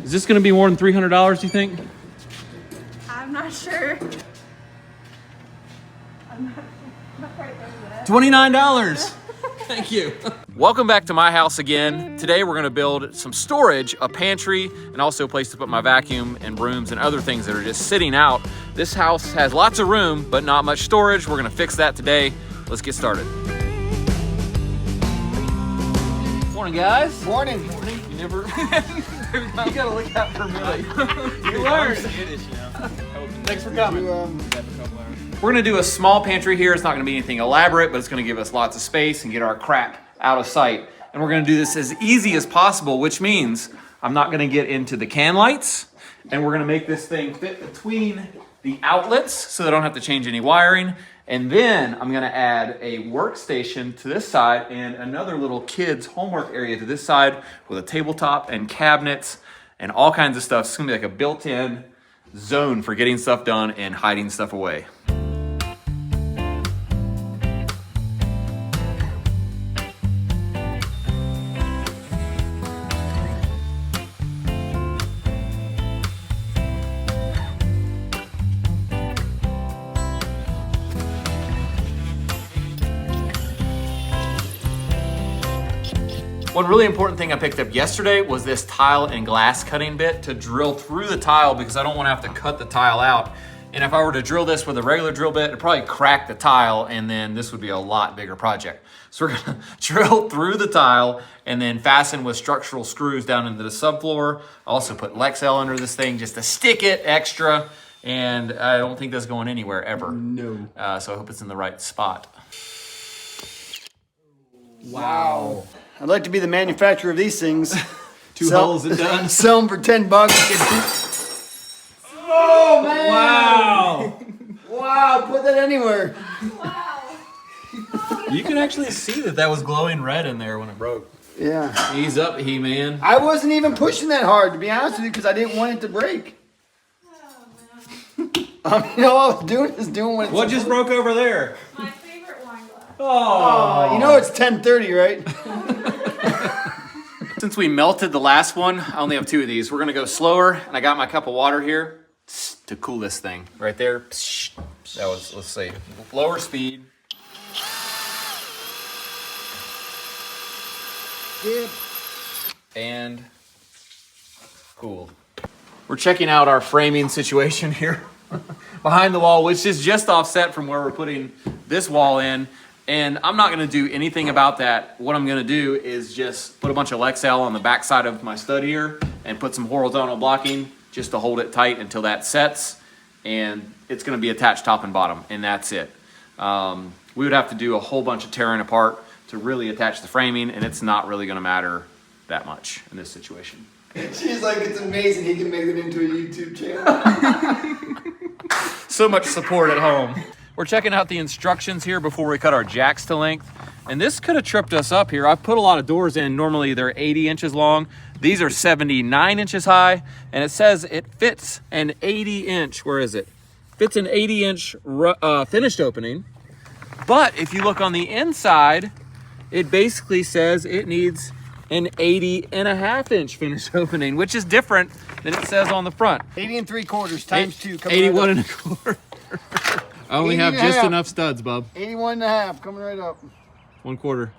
Is this gonna be more than $300, do you think? I'm not sure. I'm not quite there yet. $29. Thank you. Welcome back to my house again. Today we're gonna build some storage, a pantry, and also a place to put my vacuum and brooms and other things that are just sitting out. This house has lots of room, but not much storage. We're gonna fix that today. Let's get started. Morning, guys. Morning. You never, you gotta look out for Millie. You learned. Thanks for coming. We're gonna do a small pantry here. It's not gonna be anything elaborate, but it's gonna give us lots of space and get our crap out of sight. And we're gonna do this as easy as possible, which means I'm not gonna get into the can lights, and we're gonna make this thing fit between the outlets so that I don't have to change any wiring. And then I'm gonna add a workstation to this side and another little kids homework area to this side with a tabletop and cabinets and all kinds of stuff. It's gonna be like a built-in zone for getting stuff done and hiding stuff away. One really important thing I picked up yesterday was this tile and glass cutting bit to drill through the tile because I don't want to have to cut the tile out. And if I were to drill this with a regular drill bit, it'd probably crack the tile, and then this would be a lot bigger project. So we're gonna drill through the tile and then fasten with structural screws down into the subfloor. I also put Lexel under this thing just to stick it extra, and I don't think that's going anywhere ever. No. So I hope it's in the right spot. Wow. I'd like to be the manufacturer of these things. Two holes and done. Sell them for $10. Oh man! Wow! Wow! Put that anywhere. Wow. You can actually see that was glowing red in there when it broke. Yeah. Ease up, He-Man. I wasn't even pushing that hard, to be honest with you, because I didn't want it to break. You know, all I was doing is doing what. What just broke over there? My favorite wine glass. Oh, you know it's 10:30, right? Since we melted the last one, I only have 2 of these. We're gonna go slower, and I got my cup of water here to cool this thing right there. That was, let's see, lower speed. Yep. And cool. We're checking out our framing situation here behind the wall, which is just offset from where we're putting this wall in. And I'm not gonna do anything about that. What I'm gonna do is just put a bunch of Lexel on the back side of my stud here and put some horizontal blocking just to hold it tight until that sets. And it's gonna be attached top and bottom, and that's it. We would have to do a whole bunch of tearing apart to really attach the framing, and it's not really gonna matter that much in this situation. She's like, it's amazing he can make it into a YouTube channel. So much support at home. We're checking out the instructions here before we cut our jacks to length. And this could have tripped us up here. I've put a lot of doors in. Normally they're 80 inches long. These are 79 inches high. And it says it fits an 80-inch, where is it? Fits an 80-inch finished opening. But if you look on the inside, it basically says it needs an 80.5-inch finished opening, which is different than it says on the front. 80 3/4 times 2. 81 1/4. I only have just 80.5. enough studs, bub. 81.5 coming right up. 1/4.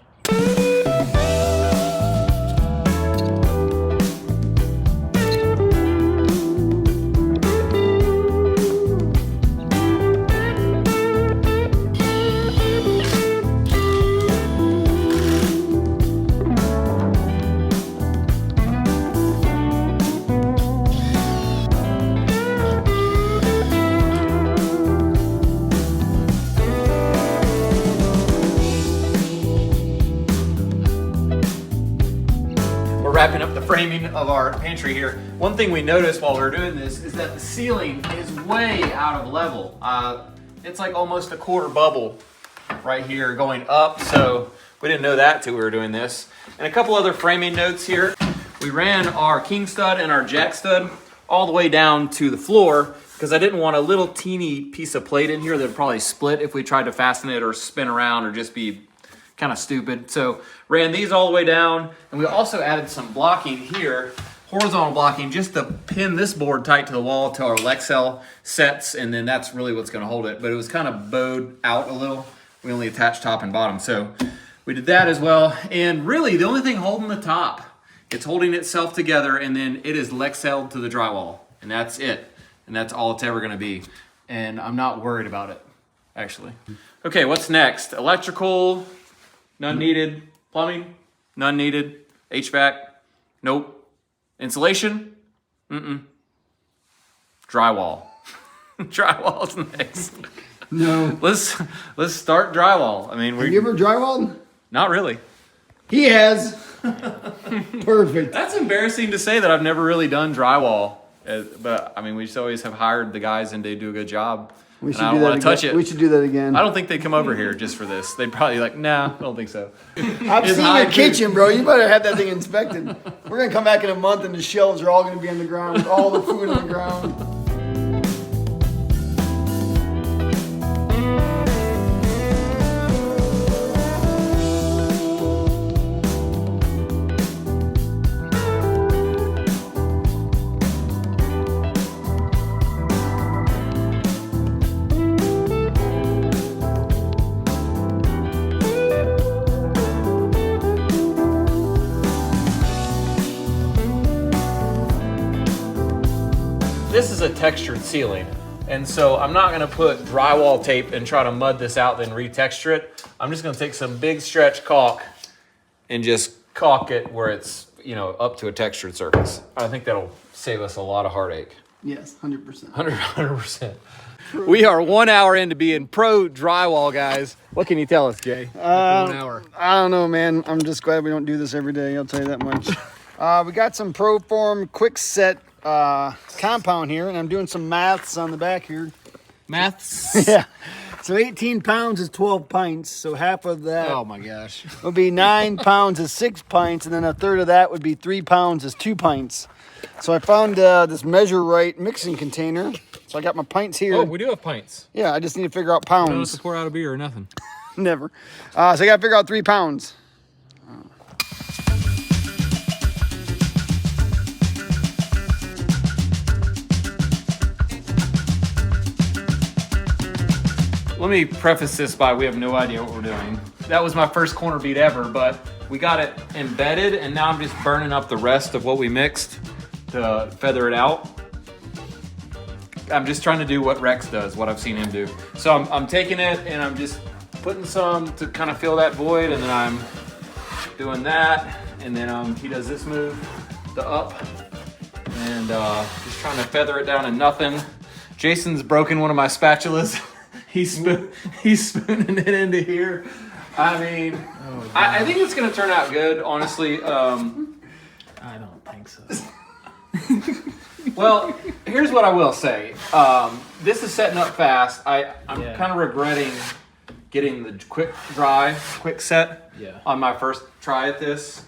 Wrapping up the framing of our pantry here. One thing we noticed while we were doing this is that the ceiling is way out of level. It's like almost a quarter bubble right here going up, so we didn't know that till we were doing this. And a couple other framing notes here. We ran our king stud and our jack stud all the way down to the floor because I didn't want a little teeny piece of plate in here that would probably split if we tried to fasten it or spin around or just be kind of stupid. So ran these all the way down, and we also added some blocking here horizontal blocking just to pin this board tight to the wall till our Lexel sets, and then that's really what's gonna hold it. But it was kind of bowed out a little. We only attached top and bottom, so we did that as well. And really, the only thing holding the top, it's holding itself together, and then it is Lexelled to the drywall, and that's it. And that's all it's ever gonna be. And I'm not worried about it, actually. Okay, what's next? Electrical, none needed. Plumbing, none needed. HVAC, nope. Insulation, Drywall. Drywall's next. No. Let's start drywall. I mean, Have you ever drywalled? not really. He has. Perfect. That's embarrassing to say that I've never really done drywall. But I mean, we just always have hired the guys and they do a good job. We should and I do don't that want to touch again. it. We should do that again. I don't think they'd come over here just for this. They'd probably like, nah, I don't think so. I've It's seen high your food. kitchen, bro. You better have that thing inspected. We're gonna come back in a month and the shelves are all gonna be on the ground with all the food on the ground. This is a textured ceiling, and so I'm not gonna put drywall tape and try to mud this out then retexture it. I'm just gonna take some big stretch caulk and just caulk it where it's, you know, up to a textured surface. I think that'll save us a lot of heartache. Yes, 100%. 100%. We are 1 hour into being pro drywall, guys. What can you tell us, Jay? 1 hour. I don't know, man. I'm just glad we don't do this every day. I'll tell you that much. We got some ProForm quick set compound here, and I'm doing some maths on the back here. Maths? Yeah. So 18 pounds is 12 pints. So half of that Oh my gosh. would be 9 pounds is 6 pints, and then a third of that would be 3 pounds is 2 pints. So I found this Measure Right mixing container. So I got my pints here. Oh, we do have pints. Yeah, I just need to figure out Don't pounds. have to pour out a beer or nothing. Never. So I got to figure out 3 pounds. Let me preface this by we have no idea what we're doing. That was my first corner bead ever, but we got it embedded, and now I'm just burning up the rest of what we mixed to feather it out. I'm just trying to do what Rex does, what I've seen him do. So I'm taking it and I'm just putting some to kind of fill that void, and then I'm doing that, and then he does this move, the up, and just trying to feather it down to nothing. Jason's broken one of my spatulas. He's spooning it into here. I mean, I think it's gonna turn out good, honestly. I don't think so. Well, here's what I will say. This is setting up fast. I'm Yeah. kind of regretting getting the quick set Yeah. on my first try at this.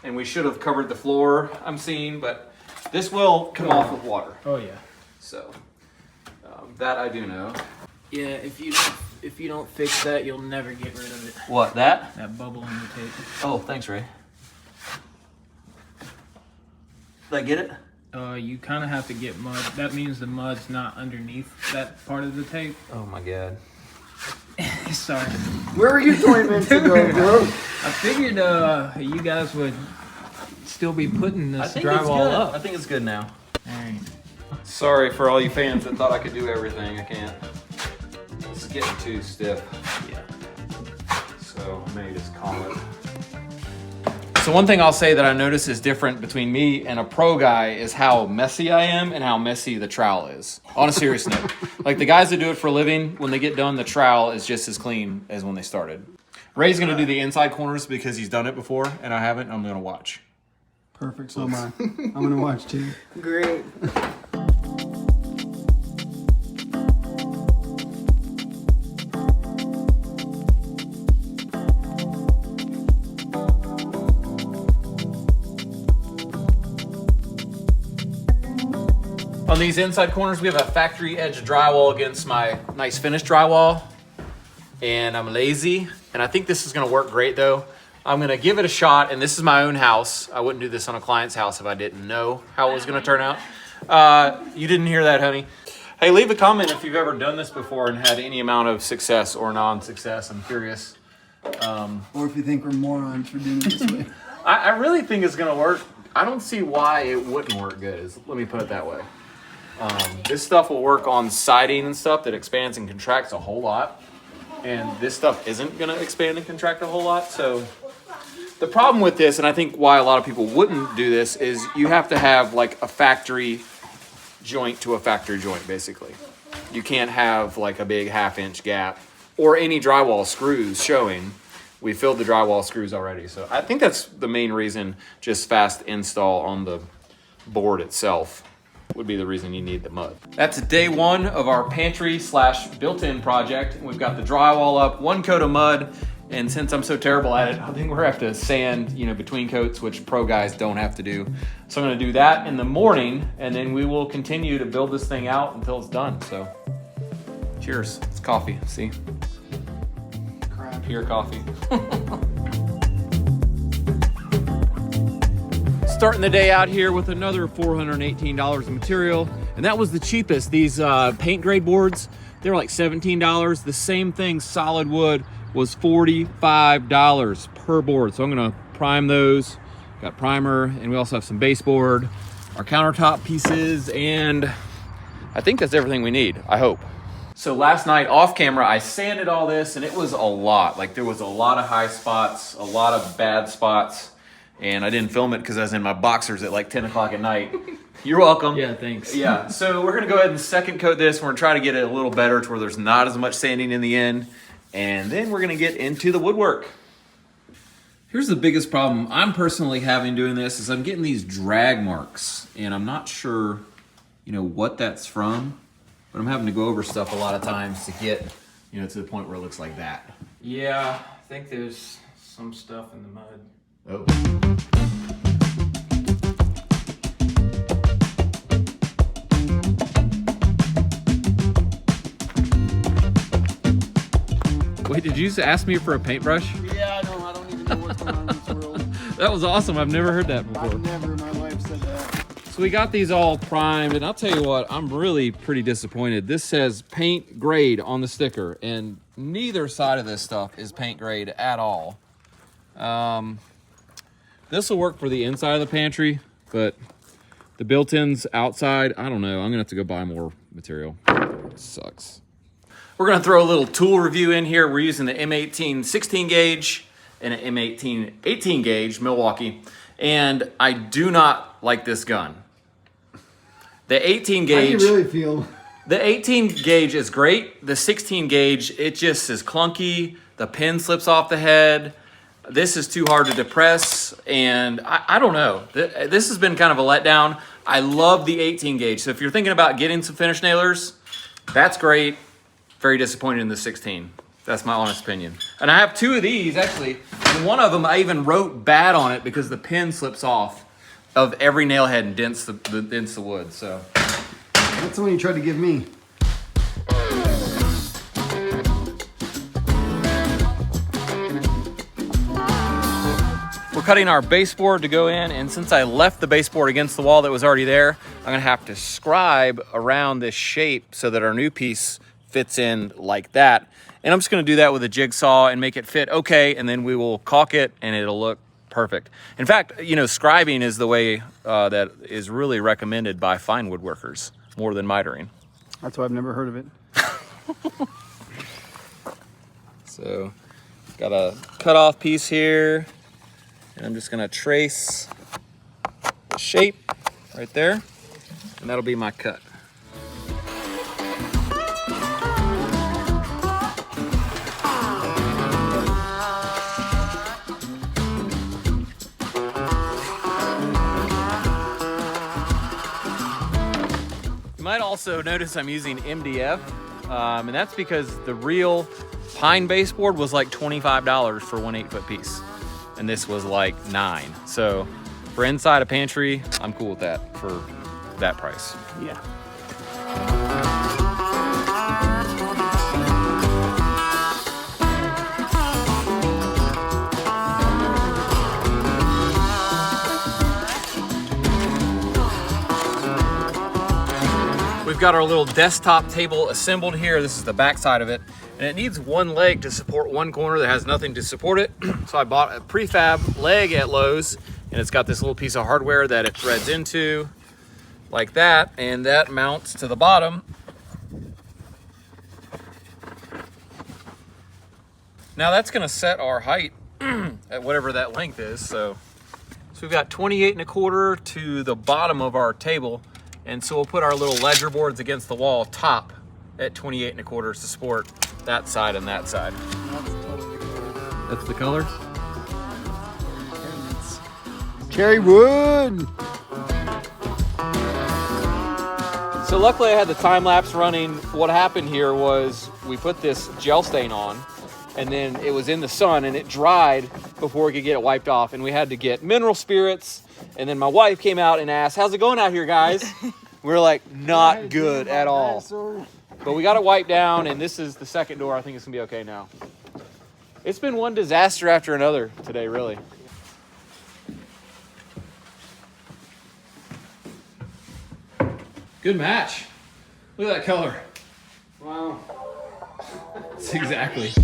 And we should have covered the floor, I'm seeing, but this will come off with water. Oh yeah. So that I do know. Yeah. If you don't fix that, you'll never get rid of it. What, that? That bubble in the tape. Oh, thanks, Ray. Did I get it? You kind of have to get mud. That means the mud's not underneath that part of the tape. Oh my God. Sorry. Where were you 20 minutes ago, bro? I figured you guys would still be putting I this think it's drywall good. up. I think it's good now. All right. Sorry for all you fans that thought I could do everything. I can't. It's getting too stiff. Yeah. So I may just call it. So one thing I'll say that I notice is different between me and a pro guy is how messy I am and how messy the trowel is. On a serious note. Like the guys that do it for a living, when they get done, the trowel is just as clean as when they started. Ray's gonna do the inside corners because he's done it before and I haven't. I'm gonna watch. Perfect. So am I. I'm going to watch too. Great. On these inside corners, we have a factory edge drywall against my nice finished drywall. And I'm lazy, and I think this is gonna work great though. I'm gonna give it a shot, and this is my own house. I wouldn't do this on a client's house if I didn't know how it was gonna turn out. You didn't hear that, honey. Hey, leave a comment if you've ever done this before and had any amount of success or non-success. I'm curious. Or if you think we're morons for doing it this way. I really think it's gonna work. I don't see why it wouldn't work good. Let me put it that way. This stuff will work on siding and stuff that expands and contracts a whole lot. And this stuff isn't gonna expand and contract a whole lot. So the problem with this, and I think why a lot of people wouldn't do this, is you have to have like a factory joint to a factory joint, basically. You can't have like a big 1/2-inch gap or any drywall screws showing. We filled the drywall screws already. So I think that's the main reason. Just fast install on the board itself would be the reason you need the mud. That's day one of our pantry / built-in project. We've got the drywall up, 1 coat of mud, and since I'm so terrible at it, I think we're gonna have to sand, between coats, which pro guys don't have to do. So I'm gonna do that in the morning, and then we will continue to build this thing out until it's done. So cheers, it's coffee, see? Crap. Pure coffee. Starting the day out here with another $418 of material, and that was the cheapest. These paint grade boards, they're like $17. The same thing, solid wood, was $45 per board. So I'm gonna prime those. Got primer, and we also have some baseboard, our countertop pieces, and I think that's everything we need, I hope. So last night off camera, I sanded all this, and it was a lot. Like, there was a lot of high spots, a lot of bad spots, and I didn't film it because I was in my boxers at like 10 o'clock at night. You're welcome. Yeah, thanks. Yeah, so we're gonna go ahead and second coat this. We're gonna try to get it a little better to where there's not as much sanding in the end. And then we're gonna get into the woodwork. Here's the biggest problem I'm personally having doing this is I'm getting these drag marks, and I'm not sure, what that's from, but I'm having to go over stuff a lot of times to get, to the point where it looks like that. Yeah, I think there's some stuff in the mud. Oh. Wait, did you just ask me for a paintbrush? Yeah, I know. I don't even know what's going on in this world. That was awesome. I've never heard that before. I've never in my life said that. So we got these all primed, and I'll tell you what, I'm really pretty disappointed. This says paint grade on the sticker, and neither side of this stuff is paint grade at all. This will work for the inside of the pantry, but the built-ins outside, I don't know. I'm gonna have to go buy more material. It sucks. We're gonna throw a little tool review in here. We're using the M18 16 gauge and an M18 18 gauge Milwaukee, and I do not like this gun. The 18 gauge. How do you really feel? The 18 gauge is great. The 16 gauge, it just is clunky. The pin slips off the head. This is too hard to depress, and I don't know. This has been kind of a letdown. I love the 18 gauge. So if you're thinking about getting some finish nailers, that's great. Very disappointed in the 16. That's my honest opinion. And I have 2 of these, actually. And one of them, I even wrote bad on it because the pin slips off of every nail head and dents the wood. So That's the one you tried to give me. we're cutting our baseboard to go in, and since I left the baseboard against the wall that was already there, I'm gonna have to scribe around this shape so that our new piece fits in like that. And I'm just gonna do that with a jigsaw and make it fit okay, and then we will caulk it and it'll look perfect. In fact, scribing is the way that is really recommended by fine woodworkers more than mitering. That's why I've never heard of it. So, got a cut off piece here, and I'm just gonna trace the shape right there, and that'll be my cut. You might also notice I'm using MDF, and that's because the real pine baseboard was like $25 for one 8-foot piece, and this was like $9. So for inside a pantry, I'm cool with that for that price. Yeah. We've got our little desktop table assembled here. This is the back side of it. And it needs one leg to support one corner that has nothing to support it. So I bought a prefab leg at Lowe's, and it's got this little piece of hardware that it threads into like that, and that mounts to the bottom. Now that's gonna set our height at whatever that length is. So we've got 28¼ to the bottom of our table. And so we'll put our little ledger boards against the wall top at 28¼ to support that side and that side. That's the color? Cherry wood. So luckily I had the time lapse running. What happened here was we put this gel stain on, and then it was in the sun and it dried before we could get it wiped off, and we had to get mineral spirits. And then my wife came out and asked, "How's it going out here, guys?" We were like, "Not good at all." But we got it wiped down, and this is the second door. I think it's gonna be okay now. It's been one disaster after another today, really. Good match. Look at that color. Wow. It's exactly.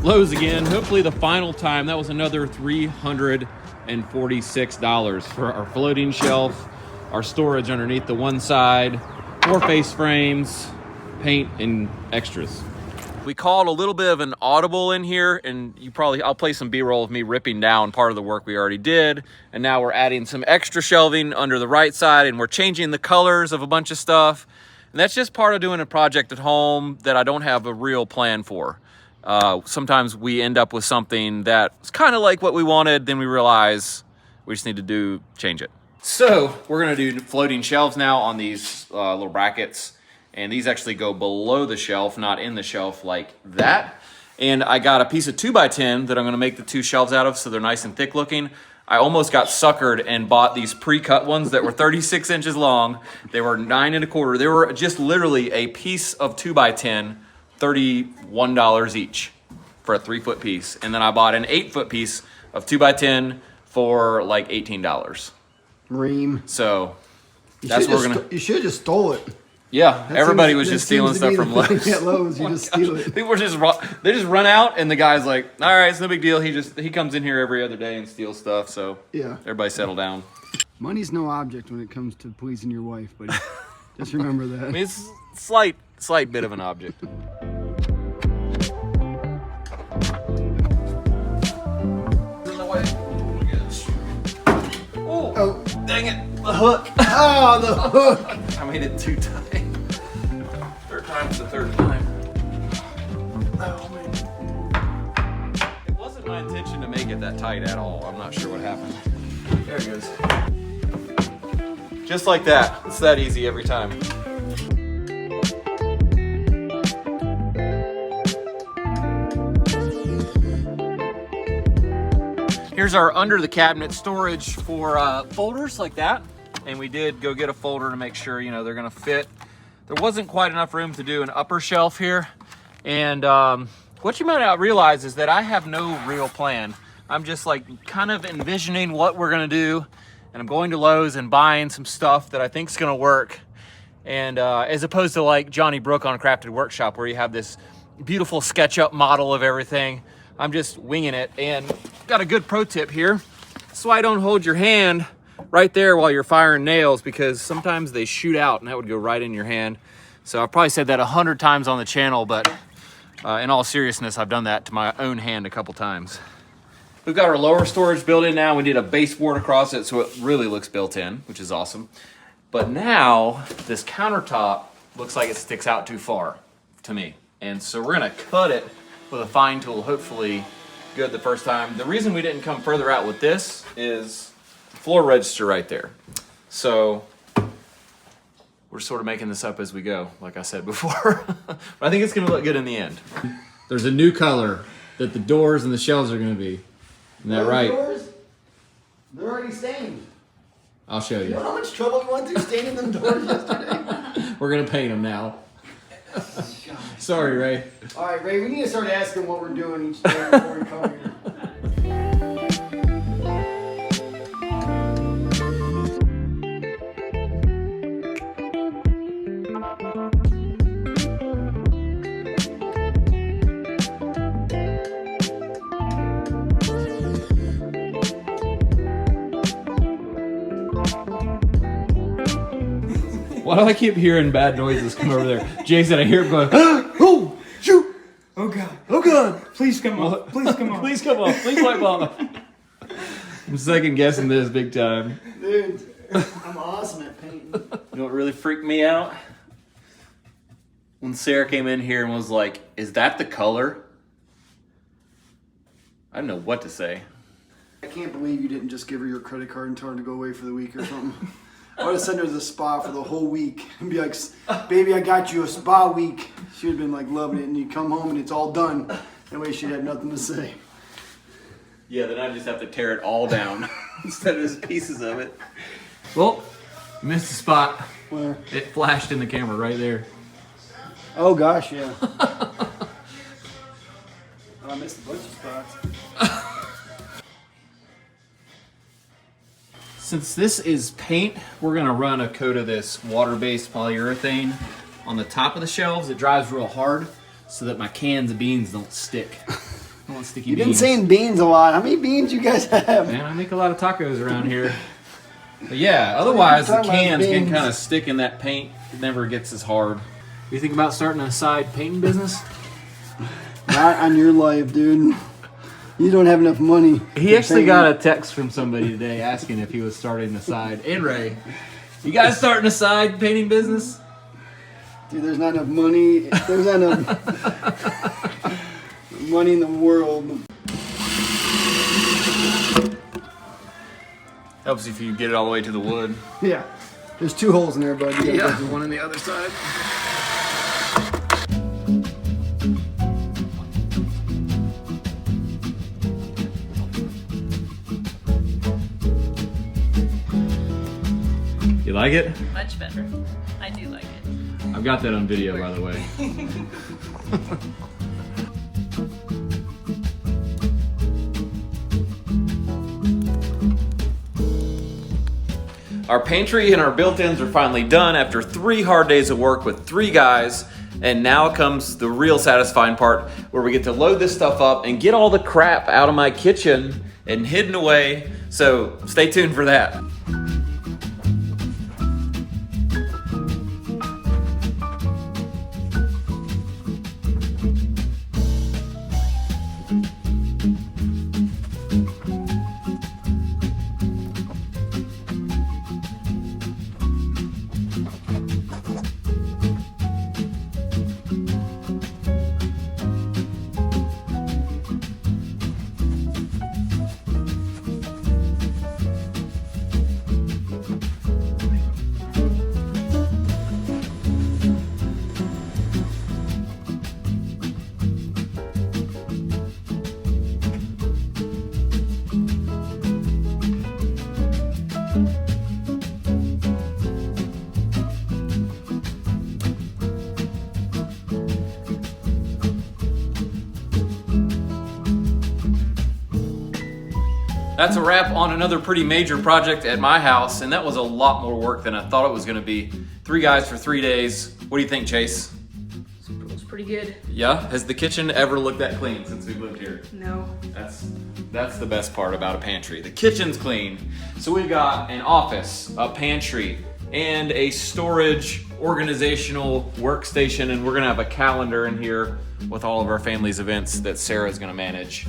Lowe's again, hopefully the final time. That was another $346 for our floating shelf, our storage underneath the one side, 4 face frames, paint, and extras. We called a little bit of an audible in here, and I'll play some B-roll of me ripping down part of the work we already did. And now we're adding some extra shelving under the right side, and we're changing the colors of a bunch of stuff. And that's just part of doing a project at home that I don't have a real plan for. Sometimes we end up with something that's kind of like what we wanted, then we realize we just need to change it. So we're gonna do floating shelves now on these little brackets, and these actually go below the shelf, not in the shelf like that. And I got a piece of 2x10 that I'm gonna make the 2 shelves out of, so they're nice and thick looking. I almost got suckered and bought these pre-cut ones that were 36 inches long. They were 9¼ They were just literally a piece of 2x10, $31 each for a 3-foot piece. And then I bought an 8-foot piece of 2x10 for like $18. Ream. So that's what we're gonna. You should have just stole it. Yeah, everybody was just stealing stuff from Lowe's. At Lowe's, you just steal it. People just run out, and the guy's like, "All right, it's no big deal." He comes in here every other day and steals stuff. So yeah, everybody settle down. Money's no object when it comes to pleasing your wife, but just remember that. I mean, it's slight bit of an object. Oh, dang it! The hook. Oh, the hook. I made it too tight. Third time's the third time. Oh man. It wasn't my intention to make it that tight at all. I'm not sure what happened. There it goes. Just like that. It's that easy every time. Here's our under the cabinet storage for folders like that. And we did go get a folder to make sure, they're gonna fit. There wasn't quite enough room to do an upper shelf here. And what you might not realize is that I have no real plan. I'm just like kind of envisioning what we're gonna do. And I'm going to Lowe's and buying some stuff that I think is gonna work. And as opposed to like Johnny Brook on Crafted Workshop, where you have this beautiful SketchUp model of everything. I'm just winging it, and got a good pro tip here. That's why I don't hold your hand right there while you're firing nails, because sometimes they shoot out and that would go right in your hand. So I've probably said that 100 times on the channel, but in all seriousness, I've done that to my own hand a couple times. We've got our lower storage built in now. We did a baseboard across it, so it really looks built in, which is awesome. But now this countertop looks like it sticks out too far to me. And so we're gonna cut it with a fine tool, hopefully good the first time. The reason we didn't come further out with this is floor register right there. So we're sort of making this up as we go, like I said before. But I think it's gonna look good in the end. There's a new color that the doors and the shelves are gonna be. Isn't that right? Doors? They're already stained. I'll show You know you. how much trouble we went through staining them doors yesterday? We're gonna paint them now. Sorry, Ray. All right, Ray, we need to start asking what we're doing each day before we come here. Why do I keep hearing bad noises come over there? Jason, I hear him going, oh, shoot. Oh God! Oh, God. Please come on! Please come on! Please come off. Please wipe off. I'm second guessing this big time. Dude, I'm awesome at painting. You know what really freaked me out? When Sarah came in here and was like, is that the color? I don't know what to say. I can't believe you didn't just give her your credit card and tell her to go away for the week or something. I would have sent her to the spa for the whole week and be like, baby, I got you a spa week. She would have been like loving it, and you come home and it's all done. That way she'd have nothing to say. Yeah, then I just have to tear it all down instead of just pieces of it. Well, missed the spot. Where? It flashed in the camera right there. Oh gosh, yeah. I missed a bunch of spots. Since this is paint, we're gonna run a coat of this water-based polyurethane on the top of the shelves. It dries real hard so that my cans of beans don't stick. I don't want sticky You've beans. been saying beans a lot. How many beans you guys have? Man, I make a lot of tacos around here. But yeah, otherwise the Talking about cans can beans. kind of stick in that paint. It never gets as hard. You think about starting a side painting business? Not on your life, dude. You don't have enough money. He actually got a text from somebody today asking if he was starting a side. And Ray, you guys starting a side painting business? Dude, there's not enough money. There's not enough money in the world. Helps if you get it all the way to the wood. Yeah. There's 2 holes in there, bud. You gotta There's one on the other side. You like it? Much better. I do like it. I've got that on video, by the way. Our pantry and our built-ins are finally done after 3 hard days of work with 3 guys. And now comes the real satisfying part where we get to load this stuff up and get all the crap out of my kitchen and hidden away. So stay tuned for that. That's a wrap on another pretty major project at my house, and that was a lot more work than I thought it was gonna be. 3 guys for 3 days. What do you think, Chase? It was pretty good. Yeah? Has the kitchen ever looked that clean since we've lived here? No. That's the best part about a pantry. The kitchen's clean. So we've got an office, a pantry, and a storage organizational workstation, and we're gonna have a calendar in here with all of our family's events that Sarah's gonna manage.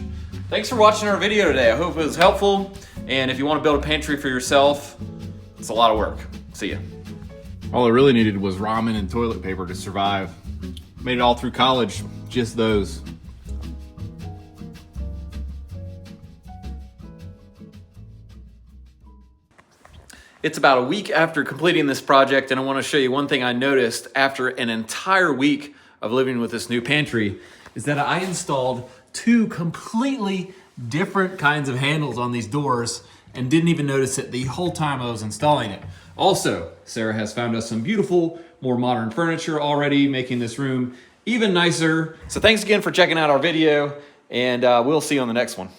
Thanks for watching our video today. I hope it was helpful. And if you want to build a pantry for yourself, it's a lot of work. See ya. All I really needed was ramen and toilet paper to survive. Made it all through college, just those. It's about a week after completing this project, and I want to show you one thing I noticed after an entire week of living with this new pantry is that I installed 2 completely different kinds of handles on these doors, and didn't even notice it the whole time I was installing it. Also, Sarah has found us some beautiful, more modern furniture already, making this room even nicer. So thanks again for checking out our video, and we'll see you on the next one.